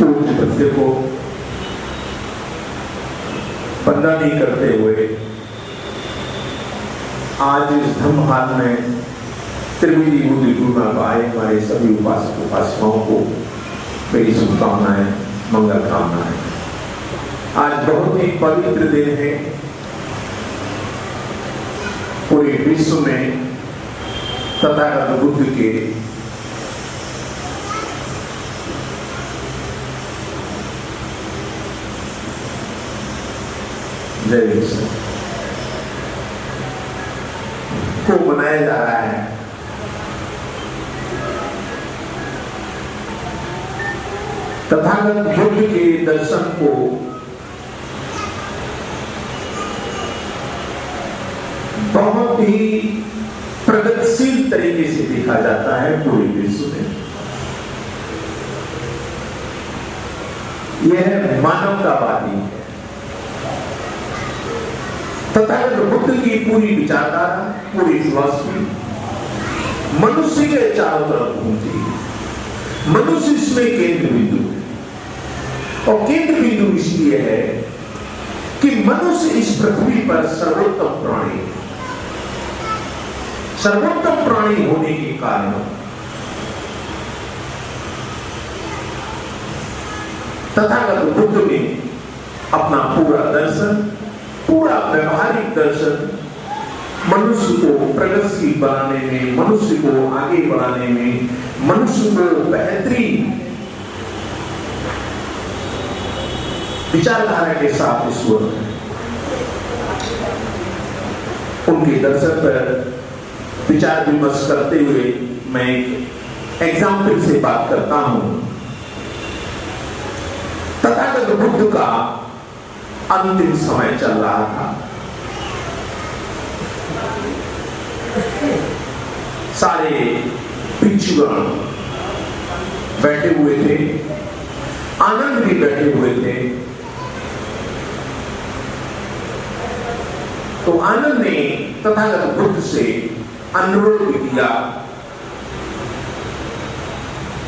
पूज्य भक्ति को बंदा नहीं करते हुए आज इस धम्महाल में त्रिवेदी बुद्धि गुरुनाथ आए हमारे सभी उपासक उपासिकाओं को मेरी शुभकामनाएं, मंगल कामनाएं। आज बहुत ही पवित्र दिन है। पूरे विश्व में तथागत बुद्ध के जय विष्णु को मनाया जा रहा है। तथागत बुद्ध के दर्शन को बहुत ही प्रगतिशील तरीके से देखा जाता है पूरे विश्व में। यह मानवतावादी है। तथागत बुद्ध की पूरी विचारधारा, पूरी फिलॉसफी मनुष्य के चारों तरफ घूमती है। मनुष्य इसमें केंद्र बिंदु है और केंद्र बिंदु इसलिए है कि मनुष्य इस पृथ्वी पर सर्वोत्तम प्राणी है। सर्वोत्तम प्राणी होने के कारण तथागत बुद्ध ने अपना पूरा दर्शन, पूरा व्यवहारिक दर्शन मनुष्य को प्रगतिशील बनाने में, मनुष्य को आगे बढ़ाने में, मनुष्य को बेहतरीन विचारधारा के साथ ईश्वर उनके दर्शन पर विचार विमर्श करते हुए मैं एक एग्जाम्पल से बात करता हूं। तथागत बुद्ध का अंतिम समय चल रहा था। सारे भिक्षुगण बैठे हुए थे, आनंद भी बैठे हुए थे। तो आनंद ने तथागत बुद्ध से अनुरोध किया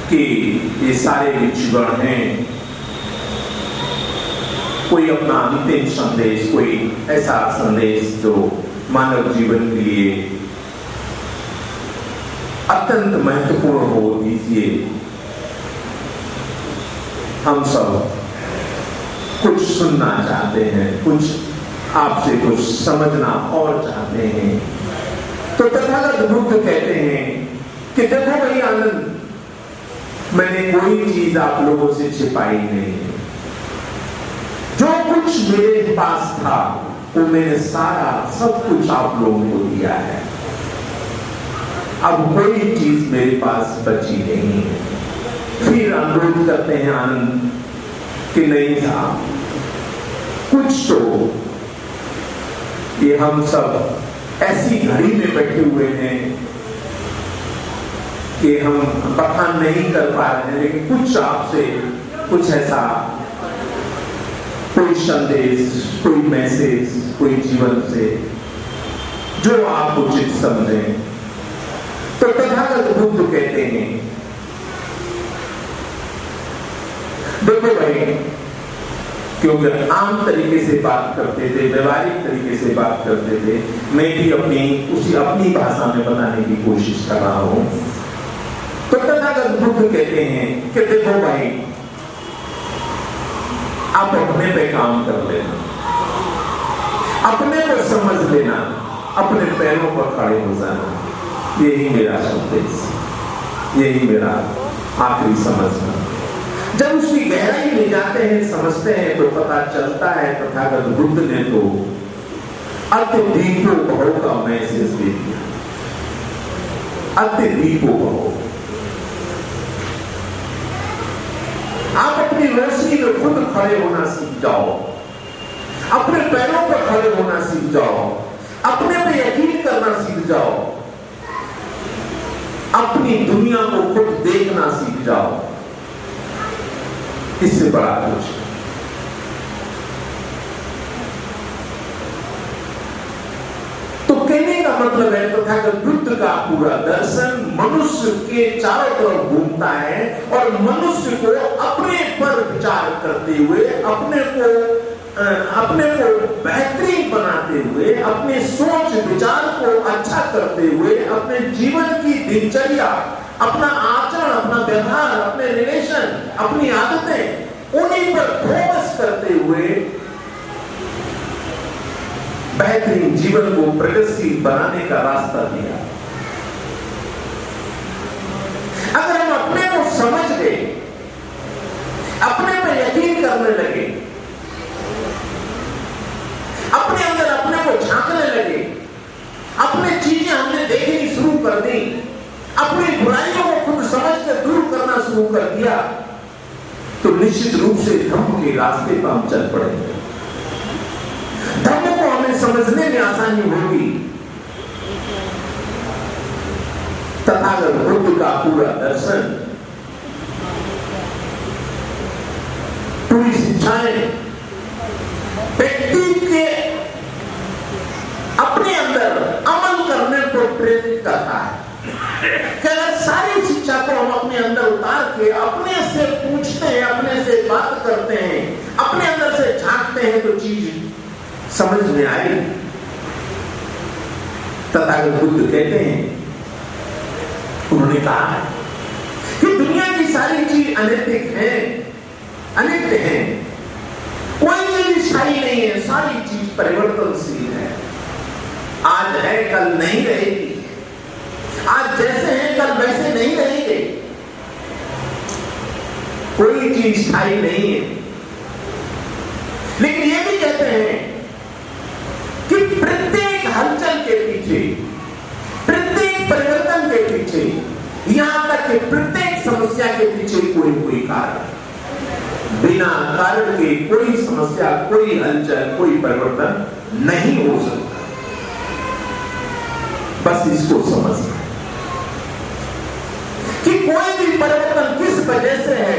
कि ये सारे भिक्षुगण हैं, कोई अपना अंतिम संदेश, कोई ऐसा संदेश जो मानव जीवन के लिए अत्यंत महत्वपूर्ण हो दीजिए। हम सब कुछ सुनना चाहते हैं, कुछ आपसे कुछ समझना और चाहते हैं। तो तथागत बुद्ध कहते हैं कि देखो भाई आनंद, मैंने कोई चीज आप लोगों से छिपाई नहीं है। जो कुछ मेरे पास था वो मैंने सारा सब कुछ आप लोगों को दिया है। अब कोई चीज मेरे पास बची नहीं है। फिर अनुरोध करते हैं आनंद कि नहीं था कुछ, तो ये हम सब ऐसी घड़ी में बैठे हुए हैं कि हम बखान नहीं कर पा रहे हैं, लेकिन कुछ आपसे कुछ ऐसा कोई संदेश, कोई मैसेज, कोई जीवन से जो आप उचित समझें। तो तथागत बुद्ध कहते हैं देखो भाई, क्योंकि आम तरीके से बात करते थे, व्यवहारिक तरीके से बात करते थे, मैं भी अपनी भाषा में बताने की कोशिश कर रहा हूं। तो तथागत बुद्ध कहते हैं कि देखो भाई, आप अपने पे काम कर लेना, अपने पर समझ लेना, अपने पैरों पर खड़े हो जाना। यही मेरा संदेश, यही मेरा आखिरी समझना। जब उसकी गहराई में जाते हैं, समझते हैं, तो पता चलता है तथागत बुद्ध ने तो अत्यधिको भव का मैसेज दे दिया। अत्यधिको भव, आप अपनी रोशनी में खुद खड़े होना सीख जाओ, अपने पैरों पर खड़े होना सीख जाओ, अपने पे यकीन करना सीख जाओ, अपनी दुनिया को खुद देखना सीख जाओ। इससे बड़ा कुछ तो कहने का मतलब है तथागत बुद्ध का पूरा दर्शन मनुष्य के चारों तरफ घूमता है और मनुष्य को अपने पर प्रचार करते हुए, अपने को बेहतरीन बनाते हुए, अपने सोच विचार को अच्छा करते हुए, अपने जीवन की दिनचर्या, अपना आचरण, अपना व्यवहार, अपने रिलेशन, अपनी आदतें उन्हीं पर फोकस करते हुए बेहतरीन जीवन को प्रगतिशील बनाने का रास्ता दिया। अगर हम अपने को समझ गए, अपने पर यकीन करने लगे, अपने अंदर अपने को झांकने लगे, अपनी चीजें हमने देखनी शुरू कर दी, अपनी बुराइयों को खुद समझ कर दूर करना शुरू कर दिया, तो निश्चित रूप से धम्म के रास्ते पर हम चल पड़ेंगे। धम्म को हमें समझने में आसानी होगी। तथागत बुद्ध का पूरा दर्शन, पूरी शिक्षाएं व्यक्ति के अपने अंदर अमल करने को प्रेरित करता है। अगर सारी शिक्षा को हम अपने अंदर उतार के अपने से पूछते हैं, अपने से बात करते हैं, अपने अंदर से झांकते हैं, तो चीज समझ में आई। तथागत बुद्ध कहते हैं, उन्होंने कहा है कि दुनिया की सारी चीज अनैतिक है, अनित्य है, कोई चीज स्थायी नहीं है, सारी चीज परिवर्तनशील है। आज है कल नहीं रहेगी, आज जैसे हैं कल वैसे नहीं रहेंगे, कोई चीज स्थायी नहीं है। लेकिन ये भी कहते हैं कि प्रत्येक हलचल के पीछे, प्रत्येक परिवर्तन के पीछे, यहां तक कि प्रत्येक समस्या के पीछे कोई कारण, बिना कारण के कोई समस्या, कोई हलचल, कोई परिवर्तन नहीं हो सकता। बस इसको समझना कि कोई भी परिवर्तन किस वजह से है।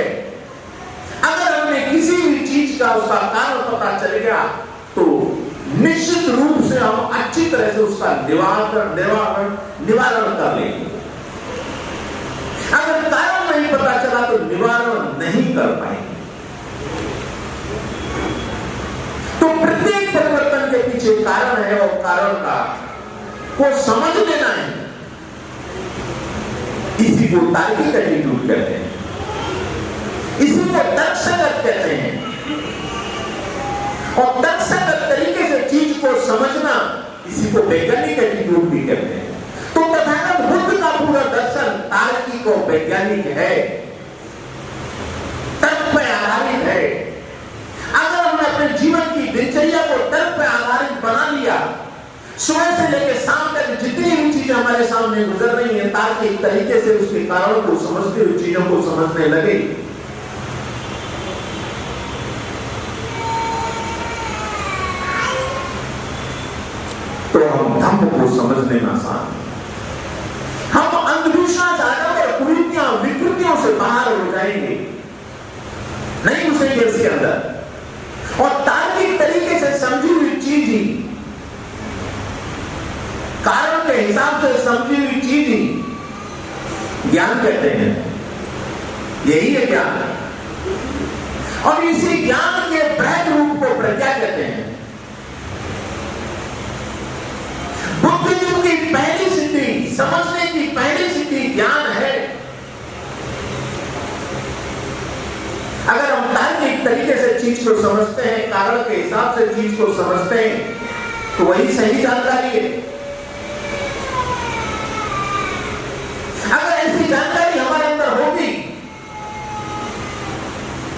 अगर हमें किसी भी चीज का उसका कारण पता चल गया तो निश्चित रूप से हम अच्छी तरह से उसका निवारण कर लेंगे। अगर कारण नहीं पता चला तो निवारण नहीं कर पाएंगे। तो प्रत्येक परिवर्तन के पीछे कारण है और कारण का को समझ लेना है। इसी को तार्किक एटीट्यूड कहते हैं, इसी को तर्कसंगत कहते हैं। और तर्कसंगत तरीके से चीज को समझना, इसी को वैज्ञानिक एटीट्यूड भी कहते हैं। तो तथागत बुद्ध का पूरा दर्शन तार्किक और वैज्ञानिक है, तर्क पर आधारित है। अगर हमने अपने जीवन की दिनचर्या को तर्क पर आधारित बना लिया, सुबह से लेकर शाम तक जितनी भी चीजें हमारे सामने गुजर रही हैं, तार्किक तरीके से उसके कारणों को समझते हुए चीजों को समझने लगे, तो हम धम्म को समझने में आसान, हम अंधविश्वास आदत और कुरीतियां, विकृतियों से बाहर हो जाएंगे, नहीं घुसेंगे इसके अंदर। और तार्किक तरीके से समझी हुई चीज ही, कारण के हिसाब से समझी हुई चीज ही ज्ञान कहते हैं। यही है ज्ञान। और इसी ज्ञान के वृहद रूप को प्रज्ञा कहते हैं। बुद्धिज्म की पहली सिद्धि, समझने की पहली सिद्धि ज्ञान है। अगर हम तार्किक तरीके से चीज को समझते हैं, कारण के हिसाब से चीज को समझते हैं, तो वही सही जानकारी है। अगर ऐसी जानकारी हमारे अंदर होगी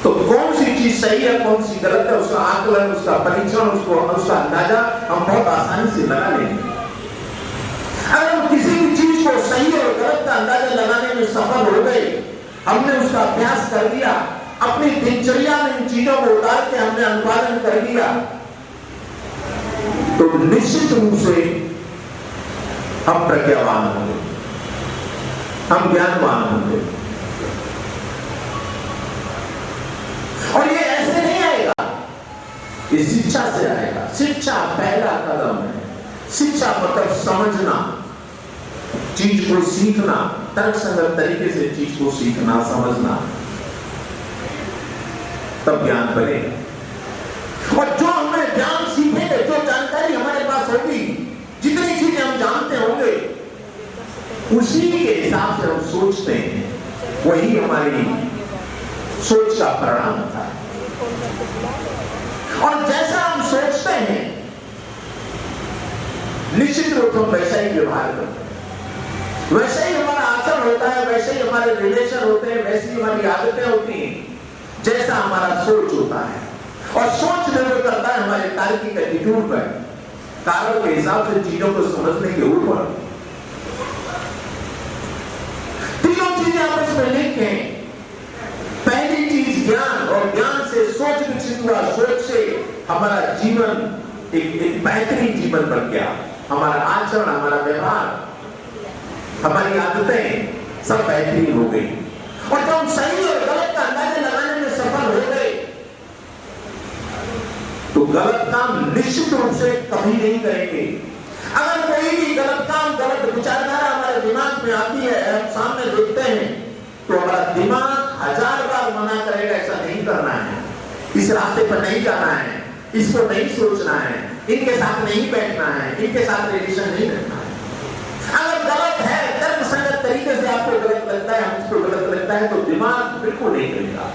तो कौन सी चीज सही है, कौन सी गलत है, उसका आकलन, उसका परीक्षण, उसका अंदाजा हम बहुत आसानी से लगा लेंगे। अगर हम किसी भी चीज को सही और गलत का अंदाजा लगाने में सफल हो गए, हमने उसका अभ्यास कर दिया, अपनी दिनचर्या में इन चीजों को उतार के हमने अनुपालन कर दिया, तो निश्चित रूप से हम प्रज्ञावान होंगे, हम ज्ञानवान होंगे। और ये ऐसे नहीं आएगा, ये शिक्षा से आएगा। शिक्षा पहला कदम है। शिक्षा मतलब समझना, चीज को सीखना, तर्कसंगत तरीके से चीज को सीखना, समझना। तब ज्ञान बनेगा। और जो हमें ज्ञान सीखेंगे, जो जानकारी हमारे पास होगी, जितनी चीजें हम जानते होंगे, उसी के हिसाब से हम सोचते हैं, वही हमारी सोच का परिणाम होता है। और जैसा हम सोचते हैं, निश्चित रूप से हम वैसा ही व्यवहार करते हैं, वैसा ही हमारा आचरण होता है, वैसे ही हमारे रिलेशन होते हैं, वैसी ही हमारी आदतें होती हैं, जैसा हमारा सोच होता है। और सोच निर्भर करता है हमारे तार्किक एटीट्यूड पर, कारणों के हिसाब से चीजों को समझने के ऊपर। तीनों चीजें आपस में लिंक हैं। पहली चीज ज्ञान, और ज्ञान से सोच विकसित हुआ, सोच से हमारा जीवन एक बेहतरीन जीवन बन गया। हमारा आचरण, हमारा व्यवहार, हमारी आदतें सब बेहतरीन हो गई। और जब हम सही और गलत का अंदाजा लगाने में सफल हो गए, तो गलत काम निश्चित रूप से कभी नहीं करेंगे। अगर कोई भी गलत काम, गलत विचारधारा हमारे दिमाग में आती है, हम सामने देखते हैं, तो हमारा दिमाग 1000 बार मना करेगा, ऐसा नहीं करना है, इस रास्ते पर नहीं जाना है, इसको नहीं सोचना है, इनके साथ नहीं बैठना है, इनके साथ रिलेशन नहीं रखना है। अगर गलत है, तर्कसंगत तरीके से आपको गलत लगता है, हमको गलत लगता है, तो दिमाग बिल्कुल नहीं करेगा।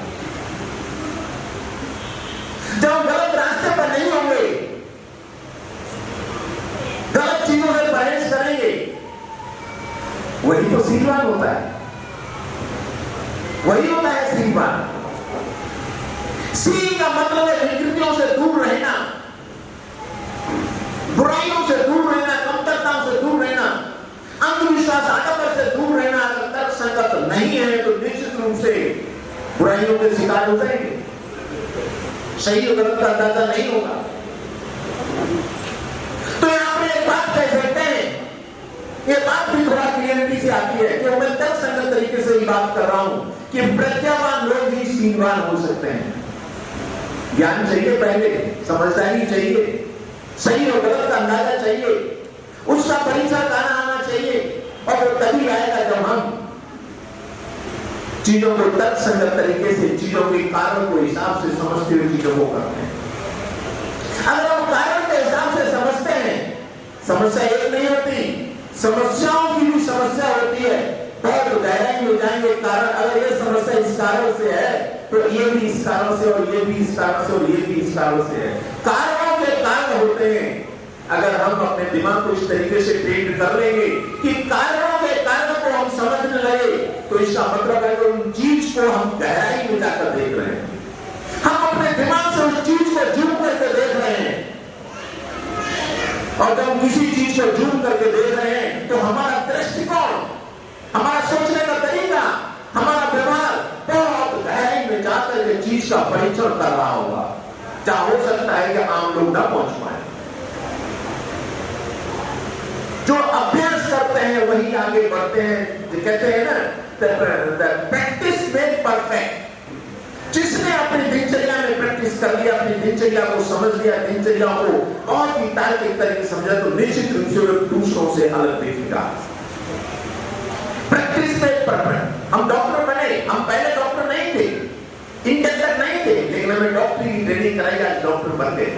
जब गलत रास्ते पर नहीं होंगे, गलत चीजों से परहेज करेंगे, वही तो सीलवान होता है, वही होता है सीलवान। सील का मतलब है विकृतियों से दूर रहना, बुराइयों से दूर रहना, कमतरताओं से दूर रहना, अंधविश्वास, आडंबर से दूर रहना। अगर तर्क संगत नहीं है तो निश्चित रूप से बुराइयों के शिकार हो जाएंगे, सही और गलत का अंदाजा नहीं होगा। तो यहां पर एक बात कह सकते हैं, ये बात भी थोड़ा क्लियरिटी से आती है कि मैं तर्क संगत तरीके से ही बात कर रहा हूं कि प्रज्ञावान लोग ही सीलवान हो सकते हैं। ज्ञान चाहिए, पहले समझदारी चाहिए, सही और गलत का अंदाजा चाहिए, उसका परिचय गाना आना चाहिए, और वो तभी आएगा जब हम चीजों को तर्क संगत तरीके से, चीजों के कारण को हिसाब से समझते हुए चीजों को करते हैं। अगर हम कारण के हिसाब से समझते हैं, समस्या एक नहीं होती, समस्याओं की भी समस्या होती है, बहुत गहराई में जाएंगे। कारण, अगर ये समस्या इस कारण से है, तो ये भी इस कारण से, और ये भी इस कारण से, और ये भी इस कारण से है। कारणों के कारण होते हैं। अगर हम अपने दिमाग को इस तरीके से ट्रेन कर लेंगे कि कारणों के कारण को हम समझने लगे, तो इसका मतलब है कि उन चीज को हम गहराई में जाकर देख रहे हैं, हम अपने दिमाग से उस चीज को जूम करके देख रहे हैं। और जब हम किसी चीज को जूम करके देख रहे हैं, तो हमारा दृष्टिकोण, हमारा सोचने का तरीका, हमारा व्यवहार बहुत गहराई में जाकर के चीज का परीक्षण कर रहा होगा, जहां हो सकता है कि आम लोग ना पहुंच पाए। जो अभ्यास करते हैं वही आगे बढ़ते हैं। कहते हैं ना, प्रैक्टिस मेक परफेक्ट। जिसने अपनी दिनचर्या में प्रैक्टिस कर लिया, अपनी दिनचर्या को समझ लिया, दिनचर्या को और भी तार्किक तरीके समझा, तो निश्चित रूप से दूसरों से अलग देखेगा। Practice make perfect. हम डॉक्टर बने, हम पहले डॉक्टर नहीं थे, इंटर तक नहीं थे, लेकिन हमें डॉक्टरी की ट्रेनिंग कराई, आज डॉक्टर बन गए।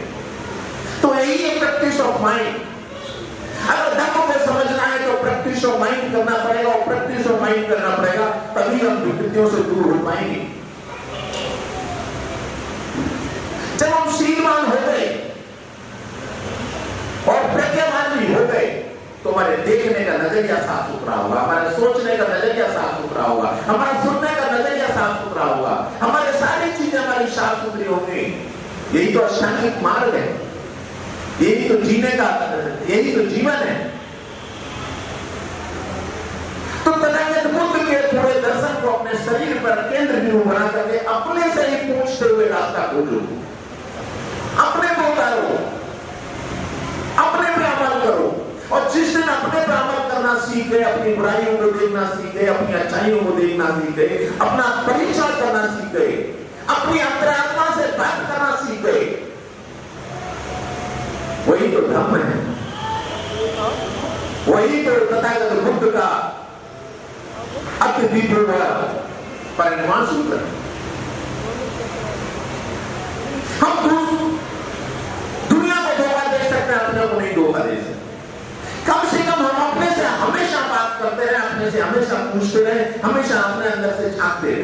तो यही है प्रैक्टिस ऑफ माइंड। अगर धर्म को समझना है तो प्रैक्टिस ऑफ माइंड करना पड़ेगा, और प्रैक्टिस ऑफ माइंड करना पड़ेगा, तभी हम विकृतियों से दूर हो पाएंगे। जब हम सीलवान हो गए और प्रज्ञावान भी हो गए, तो हमारे देखने का नजरिया साफ सुथरा होगा, हमारे सोचने का नजरिया साफ सुथरा होगा, हमारा सुनने का नजरिया साफ सुथरा होगा, हमारे सारी चीजें हमारी साफ सुथरी होंगी। यही तो अष्टांगिक मार्ग है, यही तो जीने का, यही तो जीवन है। तो तथागत बुद्ध के पूरे दर्शन को अपने शरीर पर केंद्र बिंदु बना करके अपने से ही पूछते हुए रास्ता खोजो, अपने को उतारो, अपने पे अमल करो। और जिस दिन अपने पे अमल करना सीख गए, अपनी बुराइयों को देखना सीख गए, अपनी अच्छाइयों को देखना सीख गए, अपना परीक्षण करना सीख गए, अपनी अंतरात्मा से बात करना सीख गए, वही तो धर्म है, वही तो तथागत बुद्ध का अति दिव्य परिनिर्वाण सूत्र है। पूछते रहे, हमेशा अपने अंदर से झांकते रहे।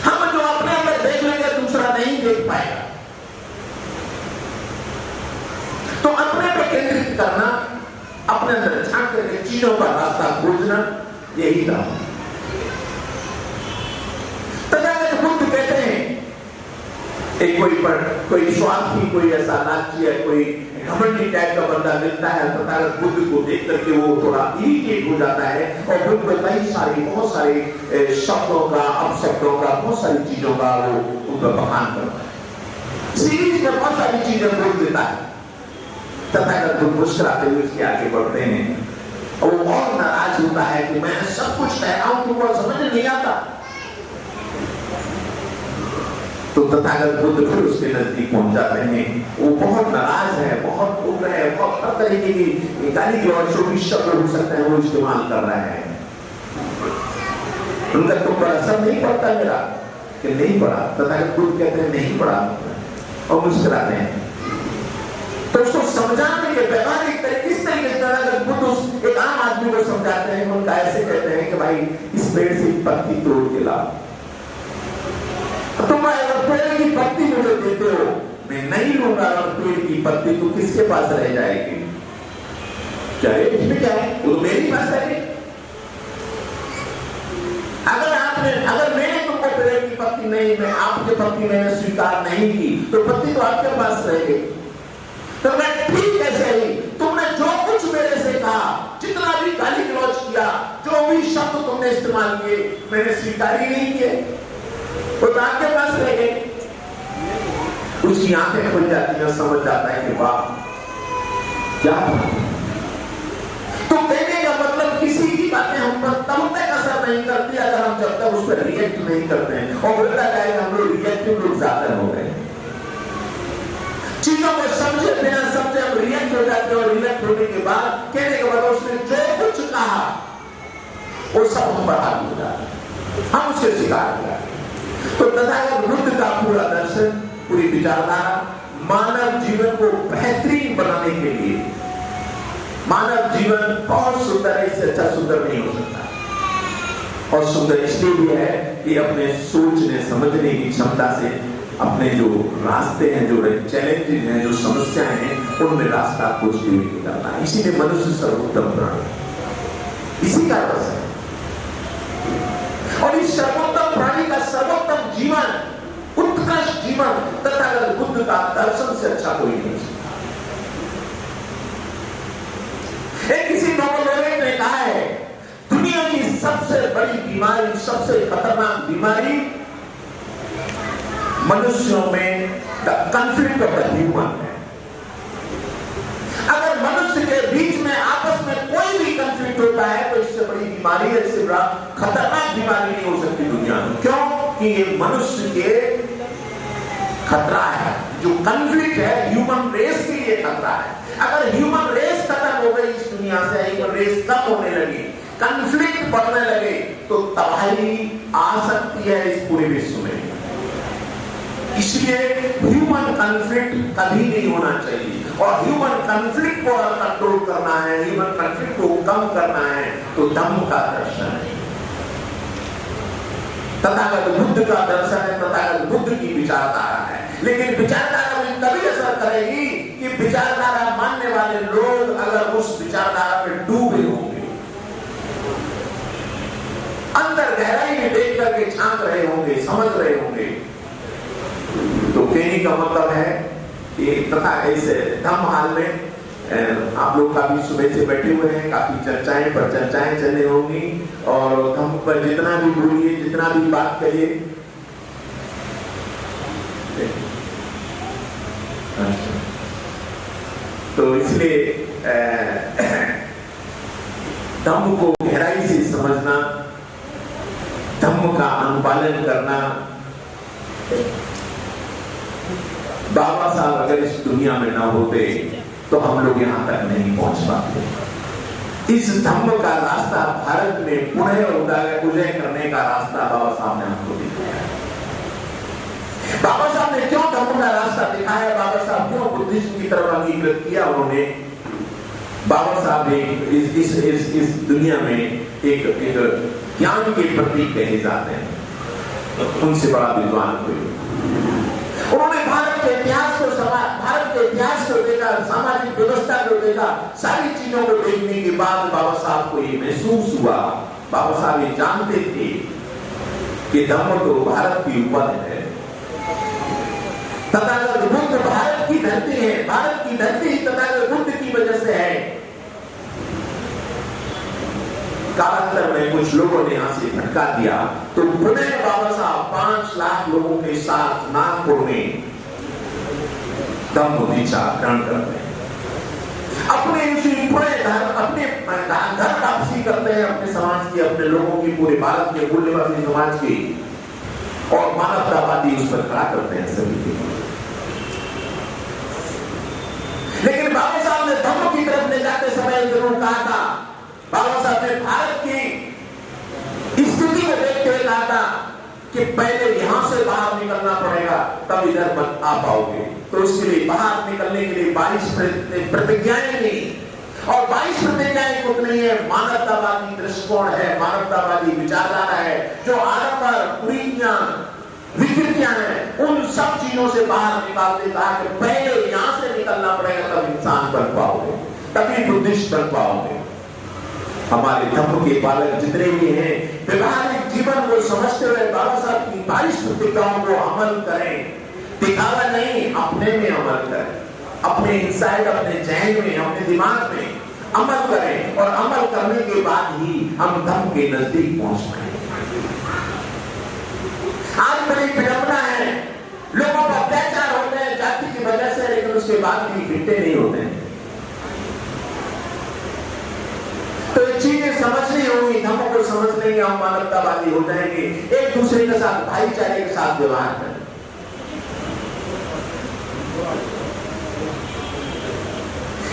हम जो अपने अंदर देख लेंगे दूसरा नहीं देख पाएगा। तो अपने पर केंद्रित करना, अपने अंदर झांक करके चीजों का रास्ता खोजना, यही था। तथागत बुद्ध कहते हैं, एक कोई स्वार्थी, कोई ऐसा लालची है, कोई घमंडी टाइप का बंदा मिलता है, तथागत बुद्ध को देख करके वो थोड़ा इरिटेट हो जाता है और बुद्ध को बहुत सारे शब्दों का, अपशब्दों का, बहुत सारी चीजों का वो उन पर बखान करता है। सीरीज में बहुत सारी चीजें बोल देता है। तथागत बुद्ध मुस्कुराते हुए उसके आगे बढ़ते हैं और वो और नाराज होता है कि मैं सब कुछ कह रहा हूं, तुमको समझ नहीं आता। तो तथागत बुद्ध फिर उसके नजदीक पहुंच जाते हैं। वो बहुत नाराज है, बहुत बोल रहे हैं, बहुत हर तरीके की गाली गलौज जो भी शब्द हो सकते हैं वो इस्तेमाल कर रहे हैं। उनका तुम पर असर नहीं पड़ता मेरा, कि नहीं पड़ा। तथागत बुद्ध कहते हैं नहीं पड़ा और मुस्कुराते हैं। तो उसको समझाने के व्यवहारिक तरीके, किस तरीके से तथागत बुद्ध एक आम आदमी को समझाते हैं। उनका ऐसे कहते हैं कि भाई इस पेड़ से पत्ती तोड़ के लाओ। तुम अगर पेड़ की पत्ती मुझे देते हो, मैं नहीं लूंगा। और पेड़ की पत्ती तो किसके पास रह जाएगी? क्या है इसमें, क्या है? वो तो मेरे पास है। अगर मैंने तुमको पेड़ की पत्ती नहीं, मैं आपकी पत्ती मैंने स्वीकार नहीं की, तो पत्ती तो आपके पास रहेगी। तो मैं ठीक है सही, तुमने जो कुछ मेरे से कहा, जितना भी गाली गलौज किया, जो भी शब्द तुमने इस्तेमाल किए, मैंने स्वीकार ही नहीं किए, वो तो आपके पास रह गए। उसकी आंखें खुल जाती हैं, समझ जाता है कि वाह क्या। तो कहने का मतलब किसी की बातें हम पर तब तक असर नहीं करती अगर हम जब तक उस पर रिएक्ट नहीं करते हैं। और बोलता जाएगा हम लोग रिएक्टिव लोग ज्यादा हो गए। चीजों को समझे बिना समझे हम रिएक्ट हो जाते हैं और रिएक्ट होने के बाद कहने के बाद उसने जो कुछ कहा वो सब हम पर हावी हो जाता है, हम उसके शिकार हो जाते हैं। तो तथागत बुद्ध का पूरा दर्शन, पूरी विचारधारा मानव जीवन को बेहतरीन बनाने के लिए, मानव जीवन बहुत सुंदर है, इससे अच्छा सुंदर नहीं हो सकता। और सुंदर इसलिए भी है कि अपने सोचने समझने की क्षमता से अपने जो रास्ते हैं, जो चैलेंजेस हैं, जो समस्याएं हैं, उनमें रास्ता खोजते हुए निकलना। इसीलिए मनुष्य सर्वोत्तम प्राणी, इसी का रस है। और इस सर्वोत्तम प्राणी का सर्वोत्तम जीवन, उत्कृष्ट जीवन तथागत बुद्ध का दर्शन से अच्छा कोई नहीं। एक किसी नोबेल ने कहा है, दुनिया की सबसे बड़ी बीमारी, सबसे खतरनाक बीमारी मनुष्यों में कॉन्फ्लिक्ट ऑफ द ह्यूमन है। अगर मनुष्य के बीच में आपस में कोई भी कॉन्फ्लिक्ट होता है तो इससे बड़ी बीमारी है, इससे बड़ा खतरनाक बीमारी नहीं हो सकती दुनिया में। क्यों? कि ये मनुष्य के खतरा है। जो कॉन्फ्लिक्ट है ह्यूमन रेस के लिए खतरा है। अगर ह्यूमन रेस खत्म हो गई इस दुनिया से, ह्यूमन रेस कम होने लगी, कॉन्फ्लिक्ट बढ़ने लगे, तो तबाही आ सकती है इस पूरे विश्व में। इसलिए ह्यूमन कॉन्फ्लिक्ट कभी नहीं होना चाहिए। और ह्यूमन कॉन्फ्लिक्ट को अगर कंट्रोल करना है, ह्यूमन कॉन्फ्लिक्ट को कम करना है, तो धम्म का दर्शन है, तथागत बुद्ध का दर्शन है, तथागत बुद्ध की विचारधारा है। लेकिन विचारधारा में तभी असर करेगी कि विचारधारा मानने वाले लोग अगर उस विचारधारा में डूबे होंगे, अंदर गहराई में देख करके झांक रहे होंगे, समझ रहे होंगे। तो कहने का मतलब है कि तथा ऐसे धम्म हाल में आप लोग काफी सुबह से बैठे हुए हैं, काफी चर्चाएं पर चर्चाएं चल रही होंगी। और धम्म पर जितना भी बोलिए, जितना भी बात करिए, तो इसलिए धम्म को गहराई से समझना, धम्म का अनुपालन करना। बाबा साहब अगर इस दुनिया में ना होते तो हम लोग यहां तक नहीं पहुंच पाते। इस धम्म का रास्ता भारत में पुनः उदय करने का रास्ता बाबा साहब ने हमको दिखाया। बाबा साहब ने क्यों धम्म का रास्ता दिखाया, बाबा साहब क्यों बुद्धिज्म की तरफ अंगीकृत किया उन्होंने। बाबा साहब ने इस दुनिया में एक ज्ञान के प्रतीक कहे जाते हैं, उनसे बड़ा विद्वान कोई। उन्होंने भारत के इतिहास को देखा, सामाजिक व्यवस्था को देखा, सारी चीजों को देखने के बाद बाबा साहब को ये महसूस हुआ, बाबा साहब ये जानते थे कि धम्म तो भारत की उपज है, तथागत बुद्ध भारत की धरती है, भारत की धरती तथागत बुद्ध की वजह से है। कालांतर में कुछ लोगों ने यहां से भटका दिया, तो पुनः बाबा साहब 5 लाख लोगों के साथ नागपुर में धम्म दीक्षा ग्रहण करते हैं। अपने अपने घर वापसी करते हैं, अपने समाज की, अपने लोगों की, पूरे भारत के मूल्यवादी समाज की, और मानवतावादी उस पर खड़ा करते हैं सभी के। लेकिन बाबा साहब ने धम्म की तरफ ले जाते समय जरूर कहा था, बाबा साहब ने भारत की स्थिति को देखते हुए कहा था कि पहले यहां से बाहर निकलना पड़ेगा, तब इधर आ पाओगे। तो उसके लिए बाहर निकलने के लिए 22 प्रतिज्ञाएं ली, और 22 प्रतिज्ञाएं कुछ नहीं है, मानवतावादी दृष्टिकोण है, मानवतावादी विचारधारा है, जो आडंबर, कुरीतियां, विकृतियां हैं, उन सब चीजों से बाहर निकालते कहा कि पहले यहां से निकलना पड़ेगा, तब इंसान बन पाओगे, तभी बुद्धिस्ट बन पाओगे। हमारे धम्म के पालक जितने भी हैं, व्यवहारिक जीवन को समझते हुए बाबा साहब की 22 प्रतिज्ञाओं को अमल करें, दिखावा नहीं, अपने में अमल करें, अपने इनसाइड, अपने जहन में, अपने दिमाग में अमल करें, और अमल करने के बाद ही हम धम्म के नजदीक पहुंच पाएंगे। आज बड़ी विडंबना है, लोगों पर अत्याचार होते हैं जाति की वजह से, लेकिन उसके बाद भी फिरते नहीं होते हैं। तो ये चीजें समझनी होगी, धम्म को समझ लेंगे, हम मानवतावादी हो जाएंगे, एक दूसरे के साथ भाईचारे के साथ व्यवहार करें।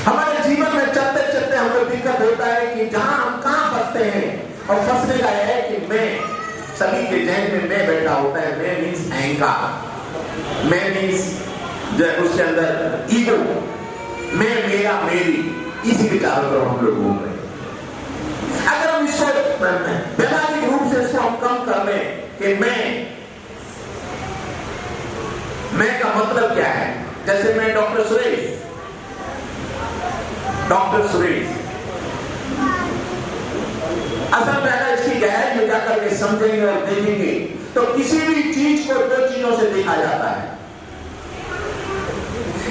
हमारे जीवन में चलते चलते हमको दिक्कत होता है कि जहां हम कहां फंसते हैं, और फंसने का है कि मैं, सभी के जहन में मैं बैठा होता है, मैं मीन्स अहंकार, मैं मीन्स उसके अंदर ईगो, मैं, मेरा, मेरी, इसी के चारों तरफ हम लोग घूम रहे हैं। अगर हम इसको व्यवहारिक रूप से इसको हम कम कर लें कि मैं का मतलब क्या है, जैसे मैं डॉक्टर सुरेश, असल में अगर इसकी गहराई में जाकर के समझेंगे और देखेंगे, तो किसी भी चीज को 2 चीजों से देखा जाता है,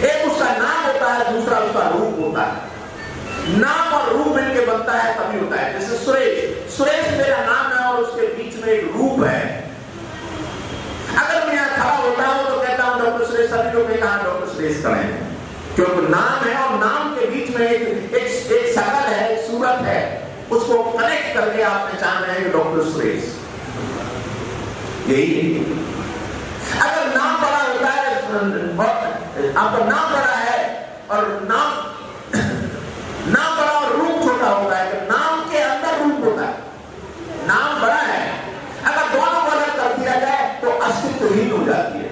एक उसका नाम होता है, दूसरा उसका रूप होता है। नाम और रूप मिलकर बनता है तभी होता है। जैसे सुरेश मेरा नाम है और उसके बीच में एक रूप है। अगर मैं यहां खड़ा होता हूं तो कहता हूं डॉक्टर सुरेश, सभी लोग कहा डॉक्टर सुरेश खड़े हैं, क्योंकि नाम है, और नाम के बीच में एक शकल है, एक सूरत है, उसको कनेक्ट करके आप पहचान रहे हैं डॉक्टर सुरेश, यही है। अगर नाम बड़ा होता है, आपका नाम बड़ा है और नाम बड़ा और रूप छोटा होता है, तो नाम के अंदर रूप होता है, नाम बड़ा है, अगर दोनों को अलग कर दिया जाए तो अस्तित्वहीन हो जाती है।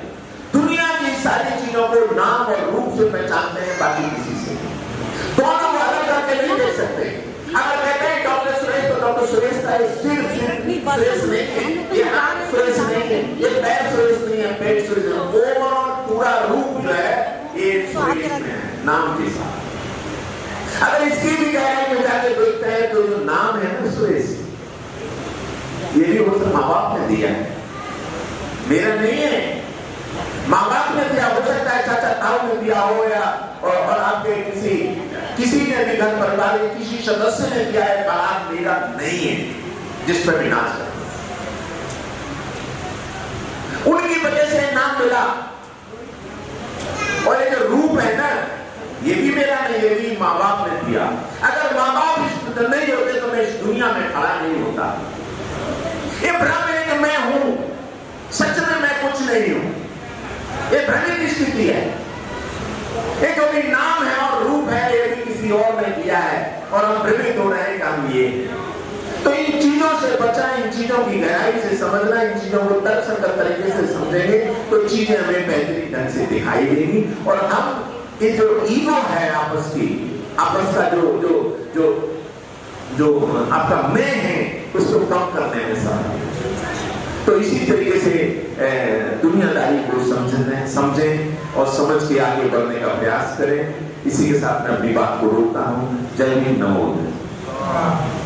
दुनिया की सारी चीजों को नाम और रूप से पहचानते हैं, बाकी किसी से दोनों को अलग करके नहीं देख सकते। अगर कहते हैं डॉक्टर सुरेश, तो डॉक्टर सुरेश का सिर्फ सुरेश नहीं है, ये हाथ सुरेश नहीं है, ये पैर सुरेश नहीं है, पेट सुरेश है, ओवरऑल पूरा रूप जो है ये सुरेश में है, नाम के साथ। अगर इसकी भी गहराई में जाके देखते हैं तो जो नाम है ना सुरेश, ये भी वो माँ बाप ने दिया है, मेरा नहीं है, माँ बाप ने दिया, हो सकता है चाचा ताऊ ने दिया हो, या और आपके किसी ने भी घर परिवार के किसी सदस्य ने दिया है, बात मेरा नहीं है, जिस पर भी नाच कर उनकी वजह से नाम मिला। और ये जो रूप है ना, ये भी मेरा नहीं, ये भी माँ बाप ने दिया। अगर माँ बाप नहीं होते तो मैं इस दुनिया में खड़ा नहीं होता। ये भ्रम है कि मैं हूं, सच में मैं कुछ नहीं हूं, ये भ्रमित स्थिति है। ये जो भी नाम है और रूप है, ये भी किसी और ने दिया है, और हम भ्रमित हो रहे हैं कि हम ये। तो इन चीजों से बचना, इन चीजों की गहराई से समझना, इन चीजों को तर्कसंगत तरीके से समझेंगे तो चीजें हमें बेहतरीन ढंग से दिखाई देंगी, और हम ये जो ईगो है आपस का जो आपका मैं है, उसको कम करने में सहारा। तो इसी तरीके से दुनियादारी को समझें और समझ के आगे बढ़ने का प्रयास करें। इसी के साथ मैं अपनी बात को रोकता हूँ। जय हिंद, नमो बुद्धाय।